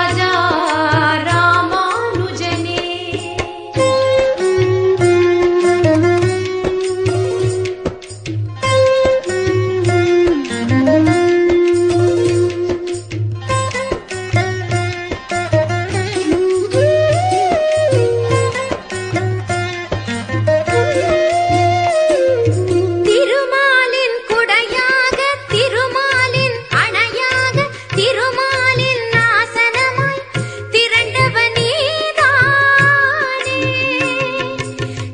யதிராஜா ராமானுஜனே. திருமாலின் குடையாக திருமாலின் அணையாக திருமாலின் நாசனமாய் திரண்டவன் நீதானே.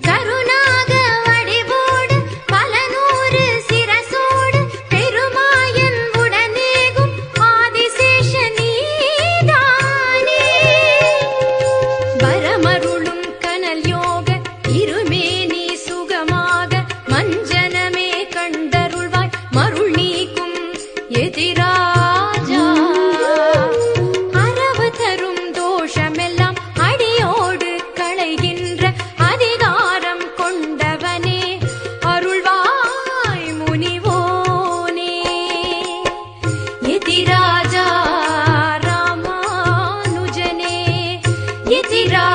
கருணாக வடிவோடு பல நூறு சிரசோடு பெருமாயன் உடனேகும் ஆதிசேஷ நீதானே. வரமருளும் கனல் யோக இருமேனி சுகமாக மஞ்சனமே கண்டருள்வாய் மருள் நீக்கும் யதிராஜா. அரவு தரும் தோஷமெல்லாம் அடியோடு களைகின்ற அதிகாரம் கொண்டவனே அருள்வாய் முனிவோனே. யதிராஜா ராமானுஜனே யதிராஜா